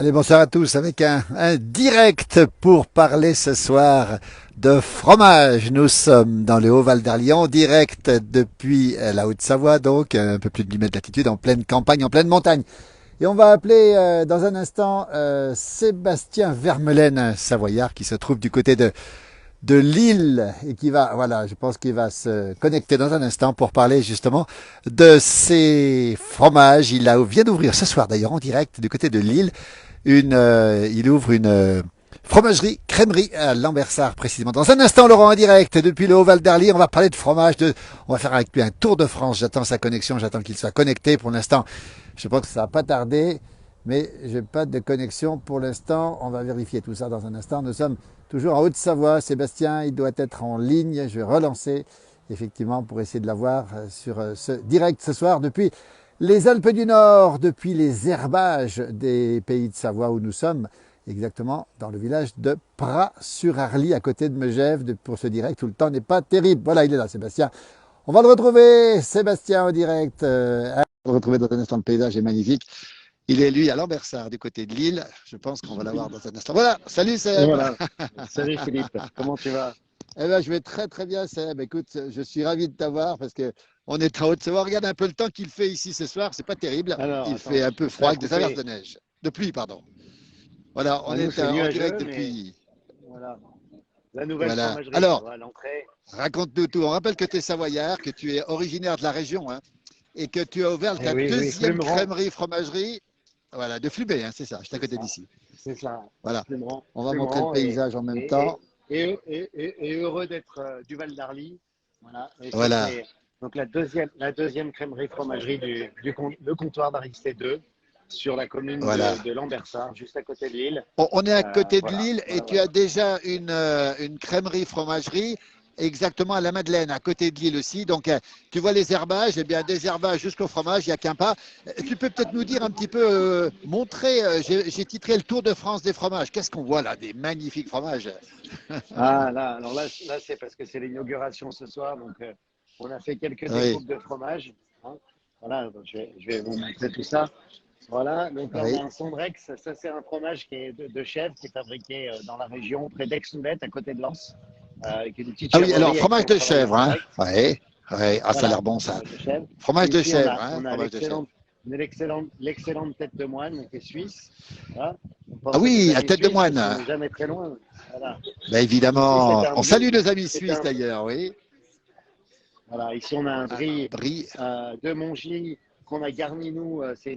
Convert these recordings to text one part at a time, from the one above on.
Allez, bonsoir à tous avec un direct pour parler ce soir de fromage. Nous sommes dans le Haut-Val d'Arlian, direct depuis la Haute-Savoie, donc un peu plus de 10 mètres d'altitude, en pleine campagne, en pleine montagne. Et on va appeler dans un instant Sébastien Vermelaine, savoyard, qui se trouve du côté de Lille et qui va, voilà, je pense qu'il va se connecter dans un instant pour parler justement de ces fromages. Vient d'ouvrir ce soir d'ailleurs en direct du côté de Lille il ouvre une fromagerie, crèmerie à Lambersart précisément. Dans un instant, Laurent en direct depuis le Haut-Val d'Arly, on va parler de fromage. On va faire avec lui un tour de France. J'attends sa connexion, j'attends qu'il soit connecté. Pour l'instant, je pense que ça va pas tarder, mais j'ai pas de connexion pour l'instant. On va vérifier tout ça dans un instant. Nous sommes toujours en Haute-Savoie. Sébastien, il doit être en ligne. Je vais relancer effectivement pour essayer de l'avoir sur ce direct ce soir depuis les Alpes du Nord, depuis les herbages des pays de Savoie où nous sommes, exactement dans le village de Pras-sur-Arly, à côté de Megève, pour ce direct où le temps n'est pas terrible. Voilà, il est là, Sébastien. On va le retrouver, Sébastien, en direct. On va le retrouver dans un instant, le paysage est magnifique. Il est, lui, à Lambersart, du côté de Lille. Je pense qu'on va l'avoir dans un instant. Voilà, salut Et Seb. voilà. Salut Philippe, comment tu vas? Eh ben, je vais très très bien, Seb. Écoute, je suis ravi de t'avoir parce que on est en Haute-Savoie. Regarde un peu le temps qu'il fait ici ce soir. C'est pas terrible. Alors, Il fait attends, un peu ça froid a avec des averses de coupé. neige. De pluie, pardon. Voilà, on Nous, est c'est en direct nuageux, mais depuis. voilà. La nouvelle Voilà. fromagerie, tu Alors, vois, à l'entrée. raconte-nous tout. On rappelle que tu es savoyard, que tu es originaire de la région, hein, et que tu as ouvert Eh ta oui, oui, deuxième Flumeron, crèmerie fromagerie. Voilà, de Flubé, hein, c'est ça. Je suis à c'est côté ça. d'ici. C'est ça, Voilà. Flumeron. On va montrer le Flumeron paysage en même et, temps. et, et heureux d'être du Val d'Arly. Voilà. Et ça, Voilà. c'est donc la deuxième crèmerie fromagerie le comptoir d'Aristée 2 sur la commune Voilà. de Lambersart, juste à côté de Lille. On est à côté de Voilà, Lille et voilà, tu as voilà. déjà une crèmerie fromagerie exactement à la Madeleine, à côté de Lille aussi. Donc, tu vois les herbages, eh bien, des herbages jusqu'au fromage, il n'y a qu'un pas. Tu peux peut-être nous dire un petit peu, montrer, j'ai titré le Tour de France des fromages. Qu'est-ce qu'on voit là? Des magnifiques fromages. Ah là, alors là c'est parce que c'est l'inauguration ce soir, donc on a fait quelques Oui, découpes de fromage. Hein. Voilà, donc je vais vous montrer tout ça. Voilà, donc là on a oui. un Sondrex, ça c'est un fromage qui est de chèvre qui est fabriqué dans la région près d'Aix-Nouvette, à côté de Lens, avec une petite Ah oui, alors, chèvrerie avec qui fromage on de travaille en chèvre, hein? direct. Oui, oui. Ah, ça a Voilà, l'air bon, ça. fromage de chèvre. Fromage de Ici on chèvre, a, hein? on a Fromage de chèvre. l'excellente tête de moine qui est suisse. Voilà. On Ah pense à nos oui, à amis tête de suisses parce qu'on moine. n'est jamais très loin. Voilà. Ben Ici c'est évidemment. un On brie, salue nos amis c'est suisses un d'ailleurs, oui. Voilà, ici on a un Ah, brie Brie. de Mongy qu'on a garni nous, c'est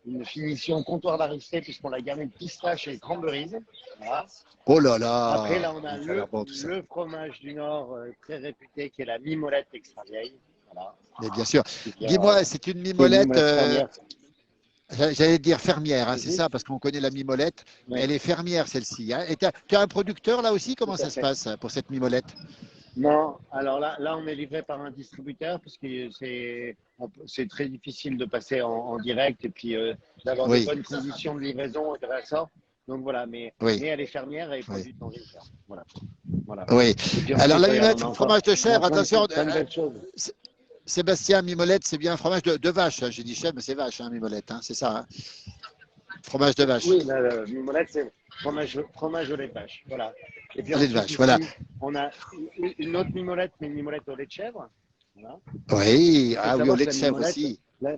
une finition comptoir d'Aristée puisqu'on l'a garni de pistache et de cranberries. Voilà. Oh là Après là, là on a ça a l'air le, bon tout ça. le fromage du Nord très réputé qui est la mimolette extra vieille. Voilà, Mais bien sûr. qui vient, Dis-moi, c'est une qui est une mimolette, mimolette fermière. j'allais dire fermière, hein, c'est Vas-y. ça, parce qu'on connaît la mimolette, mais Oui, elle est fermière celle-ci, hein. Et tu as un producteur là aussi, tout comment à ça se fait. passe pour cette mimolette? Non, alors là on est livré par un distributeur parce que c'est très difficile de passer en direct et puis d'avoir des Oui, bonnes conditions de livraison et de réassort. Donc voilà, mais oui, elle est fermière et elle oui, produit en ville ferme. Voilà, voilà. oui. Et puis Alors ensuite, la regarde, mimolette, on a encore, fromage de on a chèvre, plein attention, de, plein de belles choses. Sébastien, mimolette, c'est bien un fromage de vache, hein. J'ai dit chèvre, mais c'est vache, hein, mimolette, hein, c'est ça, hein. Fromage de vache, Oui, la mimolette, c'est fromage au lait de vache. Voilà. Et puis au lait de ensuite, vache, voilà. ici, on a une autre mimolette, mais une mimolette au lait de chèvre. Voilà. Oui, Il faut ah oui, au savoir lait que de la chèvre mimolette, aussi. là,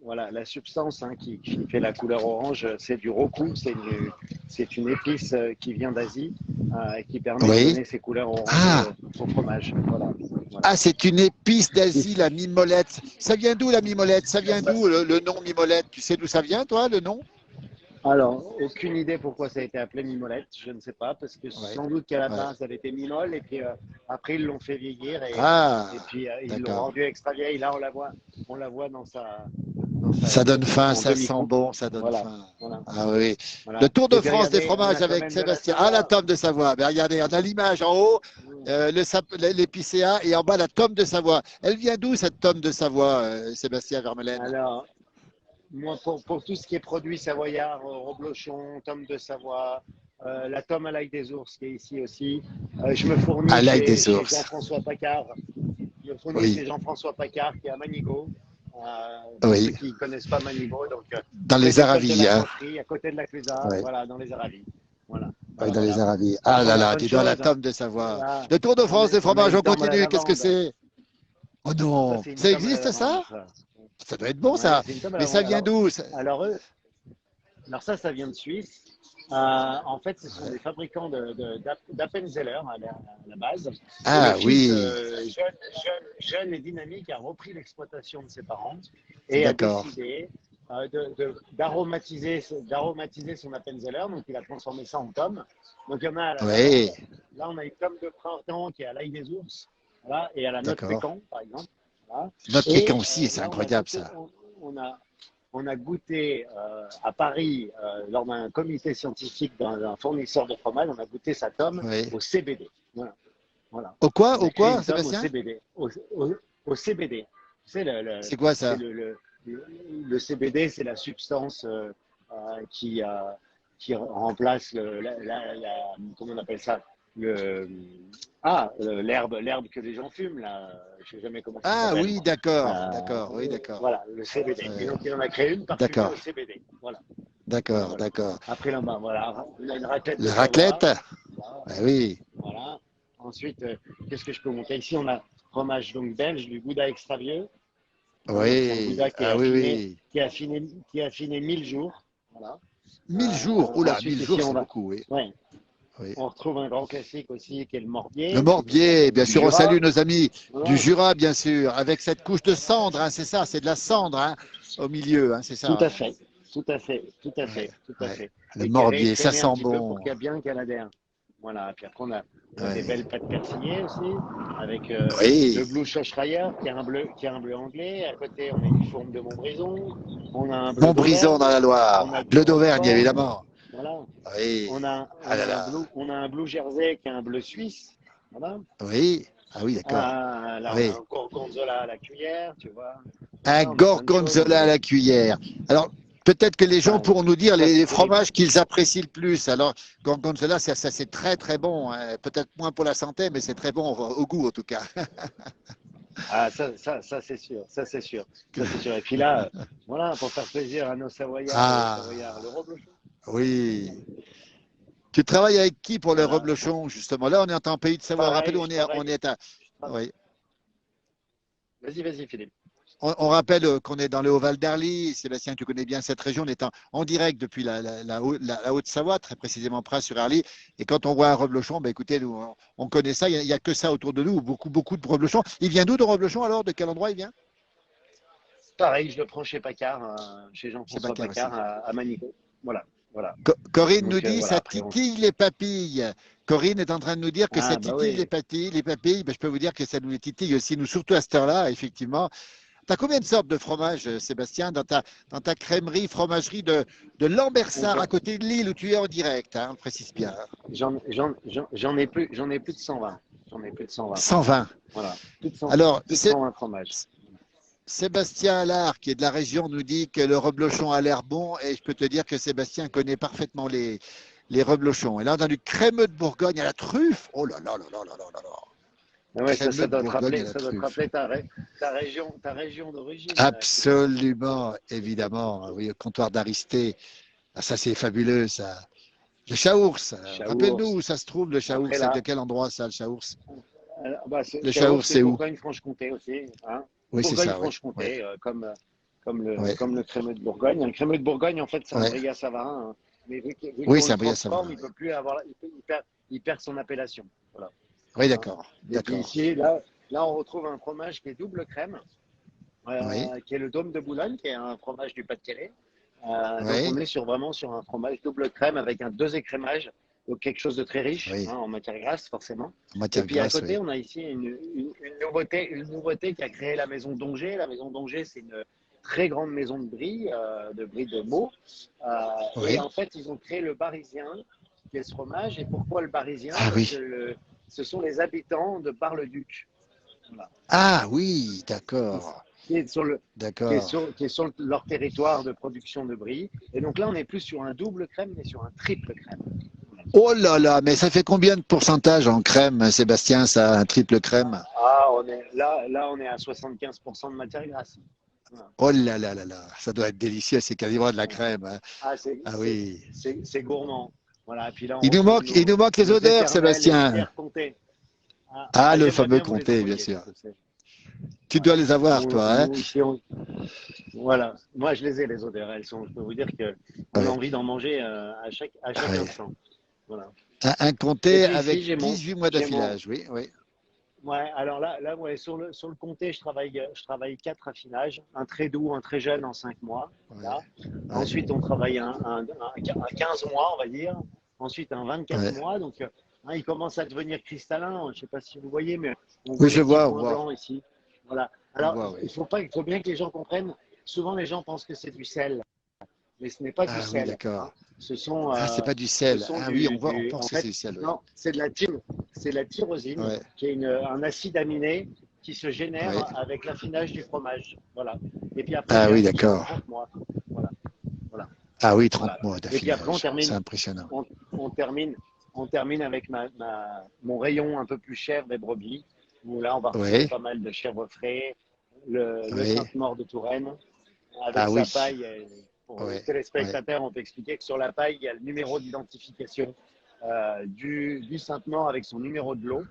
voilà, la substance qui fait la couleur orange, c'est du roku, c'est une épice qui vient d'Asie et qui permet de Oui. donner ces couleurs orangées Ah, au fromage. Voilà, voilà. ah, c'est une épice d'Asie, Ici, la mimolette. Ça vient d'où la mimolette? Ça vient d'où le nom mimolette? Tu sais d'où ça vient, toi, le nom? alors, aucune idée pourquoi ça a été appelé mimolette, je ne sais pas, parce que Oui, sans doute qu'à la oui. base, elle était mimole, et puis après, ils l'ont fait vieillir, et Ah, puis ils l'ont d'accord. rendue extra vieille. Là, on la voit dans sa Ça donne faim, en ça sent demi-coupe. bon, ça donne Voilà, faim. voilà, Ah oui. Le voilà. Tour Et de puis France des regardez, on fromages a quand avec même de la Sébastien. Ah, la Savoie. tome de Savoie. Ben, regardez, on a l'image en haut, l'épicéa, et en bas, la tome de Savoie. Elle vient d'où, cette tome de Savoie, Sébastien Vermelaine? Alors, moi, pour tout ce qui est produit savoyard, reblochon, tome de Savoie, la tome à l'ail des ours qui est ici aussi, je me À fournis l'ail chez, des chez ours. Jean-François Pacard. Je me fournis Oui. chez Jean-François Pacard qui est à Manigo. Pour ceux Oui, qui ne connaissent pas Maniveau, donc dans près les du col de Aravis, la hein. Chanterie, à côté de la Clusaz, Oui, voilà, dans les Aravis. Voilà, oui, voilà, dans les voilà. Aravis. Ah Donc on là a là, plein de dis donc la choses. tome de Savoie. Voilà. Le Tour de France des On a fromages, une on tome à la continue. Qu'est-ce que lavande. c'est? Oh Ça, non, c'est une ça tome à la existe lavande, ça? ça. Ça doit être bon Ouais, ça. c'est une tome à la Mais ça lavande. vient d'où ça? Alors, alors ça vient de Suisse. En fait, ce sont Ouais. des fabricants d'Appenzeller à la base. Et le Ah fils, oui, jeune et dynamique, a repris l'exploitation de ses parents et a d'accord. décidé d'aromatiser son Appenzeller. Donc, il a transformé ça en tome. Donc, il y en a à la lavande. Oui, Là, on a une tome de printemps qui est à l'ail des ours, voilà, et à la noix de d'accord. pécan, par exemple. Voilà. Notre Et pécan aussi, c'est là, incroyable ça. on a goûté à Paris, lors d'un comité scientifique d'un fournisseur de fromage, on a goûté sa tome Oui. au CBD. Voilà. Voilà. Au quoi? On a Au créé quoi, une tome au Sébastien? CBD. Au CBD. C'est C'est quoi c'est ça? le CBD, c'est la substance qui, qui remplace comment on appelle ça? Le, l'herbe que les gens fument, là. Je ne sais jamais comment ça Ah s'appelle. oui, d'accord, d'accord, oui, d'accord. Voilà, le CBD. Et Ouais, donc, il en a créé une parfumée d'accord, au CBD. Voilà, voilà, d'accord, voilà. d'accord. Après, là-bas, voilà, on a une raclette de La Savoie. raclette? Voilà. Ah oui, Voilà. Ensuite, qu'est-ce que je peux montrer? Ici, on a fromage donc belge du Gouda extra vieux. Hein, donc, c'est un oui, Gouda qui est ah oui, affiné, oui. qui est affiné 1000 jours. Voilà. 1000 jours, oula, Ensuite, 1000 jours, ici, on c'est va. beaucoup, oui, Ouais, oui. on retrouve un grand classique aussi qui est le Le morbier, qui est donc la morbier, tome bien du sûr, on salue Jura. nos amis du Voilà. Jura, bien sûr, avec cette couche de cendre, hein, c'est ça, c'est de la cendre hein, au milieu, hein, c'est Tout ça. à Hein. fait, tout à fait, tout à Ouais, fait, tout à ouais. fait. Le Et qui est morbier, ça réécrémé un sent petit peu pour bon. qu'il y ait bien canadien. Voilà. Puis après, on a des Ouais. belles pâtes persillées aussi, avec le Oui, Blue Schreier, qui est un bleu anglais. À côté, on a une fourme de Montbrison. On a un bleu Montbrison dans d'Auvergne. la On a Loire, du bleu d'Auvergne, Roquefort. évidemment. Voilà. Oui, ah là là, On a un Blue Jersey qui est un bleu suisse. Voilà. oui, ah oui, d'accord. Là, on a Oui, un gorgonzola à la cuillère, tu vois. un Voilà, on a plein de choses. On a gorgonzola à des... la cuillère. Alors, peut-être que les gens ça, pourront nous dire ça c'est les terrible. fromages qu'ils apprécient le plus. Alors, gorgonzola, ça c'est très très bon. Hein. Peut-être moins pour la santé, mais c'est très bon au goût en tout cas. Ah, ça c'est sûr, ça c'est sûr, ça c'est sûr. Et puis là, voilà, pour faire plaisir à nos Savoyardes et aux Savoyards, le Ah, reblochon. oui. Tu travailles avec qui pour le Voilà. reblochon, justement? Là, on est en pays de Savoie. Rappelle, Pareil, je on travaille. est à. je tra- Oui. Vas-y, vas-y, Philippe. On rappelle qu'on est dans le Haut-Val d'Arly. Sébastien, tu connais bien cette région. On est en direct depuis la Haute-Savoie, très précisément Pras-sur-Arly. Et quand on voit un reblochon, ben écoutez, nous, on connaît ça. Il y a que ça autour de nous, beaucoup, beaucoup de reblochons. Il vient d'où de reblochon alors? De quel endroit il vient? Pareil, je le prends chez Pacard, chez C'est Jean-François Bacar Pacard aussi. à Manico. Voilà, voilà. Corinne nous Donc dit voilà, ça après on. titille les papilles. Corinne est en train de nous dire que ça Ah bah titille les oui. papilles. Les papilles, ben, je peux vous dire que ça nous les titille aussi, nous, surtout à cette heure-là, effectivement. Tu as combien de sortes de fromages, Sébastien, dans ta crèmerie, fromagerie de Lambersart, à côté de Lille, où tu es en direct, hein, on précise bien. J'en ai plus de 120. J'en ai plus de 120. 120. Voilà. Alors, Plus de 120 fromages. Sébastien Allard, qui est de la région, nous dit que le reblochon a l'air bon, et je peux te dire que Sébastien connaît parfaitement les reblochons. Et là, on a du crémeux de Bourgogne à la truffe. Oh là là là là là là là là. Ah ouais, Crémeux de Bourgogne à la ça doit te truffe. rappeler ta région d'origine, Philippe. Absolument, évidemment. Oui, au comptoir d'Aristée. Ah, ça, c'est fabuleux, ça. Le Chaours. Rappelle-nous Chaours. où ça se trouve, le Chaours. Après C'est de là, quel endroit, ça, le Chaours? bah, Le Chaours, Chaours, c'est c'est où? Bourgogne-Franche-Comté aussi. Hein. Oui, c'est ça, oui. Oui, Bourgogne-Franche-Comté, oui, comme le crémeux de Bourgogne. Le crémeux de Bourgogne, en fait, c'est un oui. Bria Savarin. Hein. Mais vu Oui, qu'on c'est le un brillant transforme, Savarin. il Oui, peut plus avoir, il perd son appellation. Voilà. oui Hein. d'accord. Et puis D'accord. ici, là, on retrouve un fromage qui est double crème, Oui, qui est le Dôme de Boulogne, qui est un fromage du Pas-de-Calais. Donc on oui, est vraiment sur un fromage double crème avec un deux écrémage, donc quelque chose de très riche oui. hein, en matière grasse forcément. En Et matière puis à grasse, côté, oui. on a ici une nouveauté qui a créé la maison d'Ongers. La maison d'Ongers, c'est une très grande maison de brie de Meaux. Et Oui. en fait, ils ont créé le Barisien, qui est ce fromage. Et pourquoi le Barisien? Ah Parce que oui. ce sont les habitants de Bar-le-Duc. Voilà. Ah oui, qui, d'accord. qui est sur le, D'accord. qui est sur leur territoire de production de brie. Et donc là, on n'est plus sur un double crème, mais sur un triple crème. Oh là là, mais ça fait combien de pourcentage en crème, Sébastien, ça, un triple crème? Ah, on est à 75% de matière grasse. Voilà. Oh là là là là, ça doit être délicieux, c'est quasiment de la crème, hein. Ah, Ah oui. c'est gourmand. Voilà. Et puis là, on Il nous retrouve manque, il nous manque les nos odeurs, éternels et Sébastien. chers comtés. Ah, Ah, ah, le j'aimerais fameux bien vous les comté, bien envoyer. sûr. Tu dois Voilà. les avoir, toi, hein? Nous, ici, voilà. Moi, je les ai, les odeurs. Je peux vous dire qu'on a Ouais. envie d'en manger à Ah chaque ouais. instant. Voilà. Un Et comté puis ici, avec 18 mois j'ai mon, d'affilage, oui, oui. ouais, alors là, ouais, sur le comté, je travaille quatre affinages, un très doux, un très jeune en 5 mois. Ouais, Là. ouais, Ensuite, on travaille un 15 mois, on va dire. Ensuite, un 24 ouais. mois. Donc, hein, il commence à devenir cristallin. Je ne sais pas si vous voyez, mais on Oui, voit je les petits vois, on points voit, blancs ici. Voilà. on Alors, voit, oui. il faut bien que les gens comprennent. Souvent, les gens pensent que c'est du sel, mais ce n'est pas du Ah oui, sel, hein. d'accord. Ce sont, Ah, c'est euh, pas du ce sel. sont Ah oui, on voit, on en pense que c'est fait, du sel, oui. non, c'est de la tyrosine, Ouais, qui est un acide aminé qui se génère ouais. avec l'affinage du fromage. Voilà. Et puis après, Ah j'ai oui, affiné en d'accord. 30 mois. Voilà, voilà, Ah oui, 30 voilà. mois Et puis après, d'affilage. C'est impressionnant. on, on termine, on termine avec mon rayon un peu plus chèvre et brebis, où là, on va retrouver Oui, pas mal de chèvre frais, le oui. Sainte-Maure de Touraine, avec Ah sa oui, paille. Pour les oui, oui. téléspectateurs, on peut expliquer que sur la paille, il y a le numéro d'identification du Sainte-Maure avec son numéro de lot.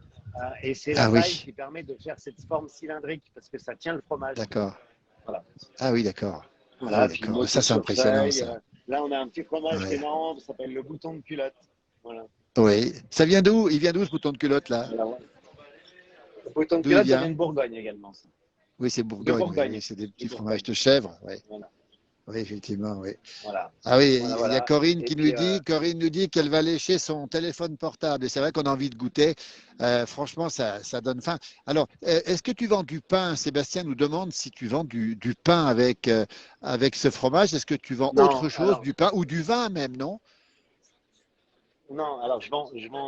Et c'est la Ah paille oui, qui permet de faire cette forme cylindrique parce que ça tient le fromage. d'accord. Voilà. Ah oui, d'accord. Ah oui, Voilà, puis d'accord. Ça, motif c'est sur impressionnant, feuille. ça. Là, on a un petit fromage qui est Ouais. marrant, ça s'appelle le bouton de culotte. Voilà. Oui. Ça vient d'où? Il vient d'où, ce bouton de culotte, là? Alors, le bouton de D'où il culotte, ça vient vient? de Bourgogne également. Ça. Oui, c'est De Bourgogne, oui, oui. Bourgogne. C'est des De petits fromages Bourgogne. de chèvre, oui. Voilà. Oui, effectivement, oui. Voilà. Ah oui, Voilà, il y a voilà. Corinne Et qui nous puis, dit, Corinne nous dit qu'elle va lécher son téléphone portable. Et c'est vrai qu'on a envie de goûter. Franchement, ça donne faim. Alors, est-ce que tu vends du pain? Sébastien nous demande si tu vends du pain avec ce fromage. Est-ce que tu vends autre non, chose, alors, du pain ou du vin même, non? non, alors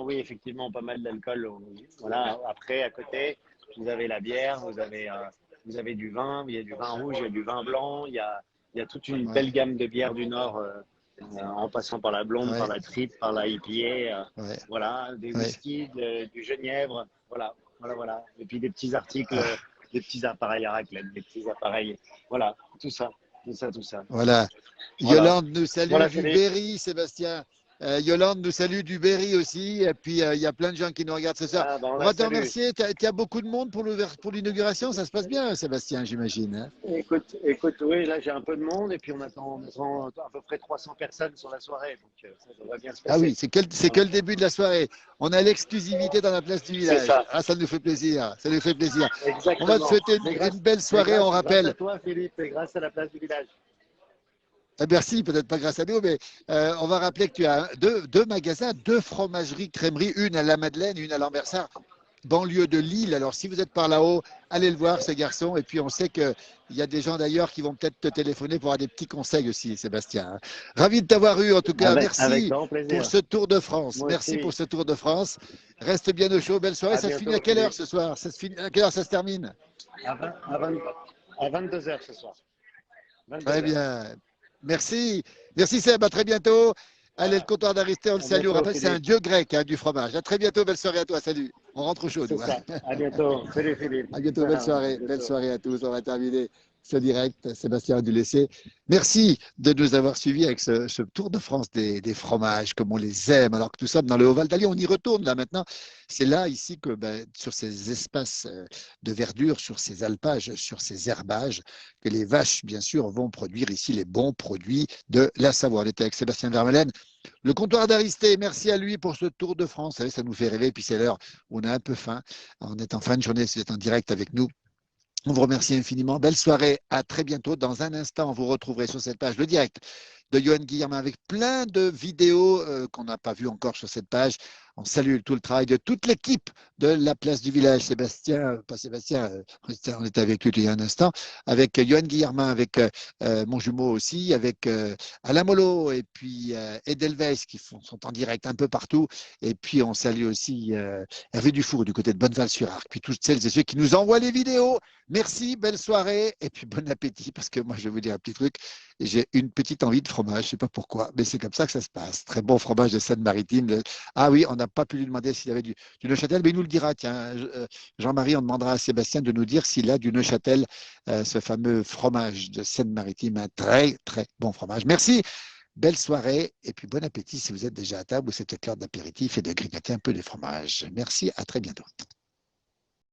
oui, effectivement, pas mal d'alcool. Voilà. Après, à côté, vous avez la bière, vous avez du vin, il y a du vin rouge, il y a du vin blanc, il y a toute une Ouais, belle gamme de bières du Nord, en passant par la blonde, par ouais, la tripe, par la IPA, ouais, voilà, des ouais. whiskies, du genièvre, voilà, voilà, voilà. Et puis des petits articles, Ah, des petits appareils à raclette, des petits appareils, voilà, tout ça, tout ça, tout ça. voilà. Voilà, Yolande nous salue voilà, c'est du les. Berry, Sébastien. Yolande nous salue du Berry aussi. Et puis, il y a plein de gens qui nous regardent ce soir. Ah, ben on On la va te salue. remercier. Tu as beaucoup de monde pour l'inauguration. Ça se passe bien, Sébastien, j'imagine, hein? Écoute, oui, là j'ai un peu de monde et puis on attend à peu près 300 personnes sur la soirée, donc ça devrait bien se Ah passer. oui, c'est que Voilà. le début de la soirée. On a l'exclusivité dans la place du C'est village. ça, Ah, ça nous fait plaisir. Ça nous fait plaisir. On va te exactement. souhaiter une belle soirée. On Grâce à rappelle. toi, Philippe, et grâce à la place du village. Merci, peut-être pas grâce à nous, mais on va rappeler que tu as deux magasins, deux fromageries, crèmeries, une à la Madeleine, une à Lambersart, banlieue de Lille. Alors, si vous êtes par là-haut, allez le voir, ce garçon. Et puis, on sait qu'il y a des gens d'ailleurs qui vont peut-être te téléphoner pour avoir des petits conseils aussi, Sébastien. Ravi de t'avoir eu, en tout cas. Avec Merci grand pour plaisir. ce Tour de France. Moi Merci aussi. pour ce Tour de France. Reste bien au chaud. Belle soirée. À Ça se finit à bientôt, quelle heure Philippe. ce soir? À quelle heure ça se termine? À, 20 à, 20 à 22 heures ce soir. Très 22 heures. bien. Merci. Merci Seb. À très bientôt. Allez, le comptoir d'Aristé, on le À salue. On bientôt, rappelle, c'est un Philippe. dieu grec, hein, du fromage. À très bientôt. Belle soirée à toi. Salut. On rentre au chaud, C'est nous, ça. hein. À bientôt. Salut, Philippe. À bientôt, belle À soirée. Belle bientôt. soirée à tous. On va terminer ce direct. Sébastien a dû laisser. Merci de nous avoir suivis avec ce Tour de France des fromages, comme on les aime, alors que nous sommes dans le Haut-Val d'Allier. On y retourne là maintenant. C'est là, ici, que sur ces espaces de verdure, sur ces alpages, sur ces herbages, que les vaches, bien sûr, vont produire ici les bons produits de la Savoie. On était avec Sébastien Vermelaine. Le comptoir d'Aristé, merci à lui pour ce Tour de France. Vous savez, ça nous fait rêver. Puis c'est l'heure où on a un peu faim. On est en fin de journée, si vous êtes en direct avec nous. On vous remercie infiniment. Belle soirée. À très bientôt. Dans un instant, vous retrouverez sur cette page le direct de Johan Guillermin avec plein de vidéos qu'on n'a pas vues encore sur cette page. On salue tout le travail de toute l'équipe de la place du village. Sébastien, pas Sébastien, on était avec lui il y a un instant, avec Johan Guillermin, avec mon jumeau aussi, avec Alain Molo et puis Edelweiss qui sont en direct un peu partout. Et puis on salue aussi Hervé Dufour du côté de Bonneval-sur-Arc. Puis toutes celles et ceux qui nous envoient les vidéos. Merci, belle soirée et puis bon appétit parce que moi je vais vous dire un petit truc. J'ai une petite envie de fromage, je ne sais pas pourquoi, mais c'est comme ça que ça se passe. Très bon fromage de Seine-Maritime. Ah oui, on a n'a pas pu lui demander s'il avait du Neuchâtel, mais il nous le dira. Tiens, Jean-Marie, on demandera à Sébastien de nous dire s'il a du Neuchâtel, ce fameux fromage de Seine-Maritime, un très, très bon fromage. Merci, belle soirée, et puis bon appétit si vous êtes déjà à table ou c'est peut-être l'heure d'apéritif et de grignoter un peu de fromage. Merci, à très bientôt.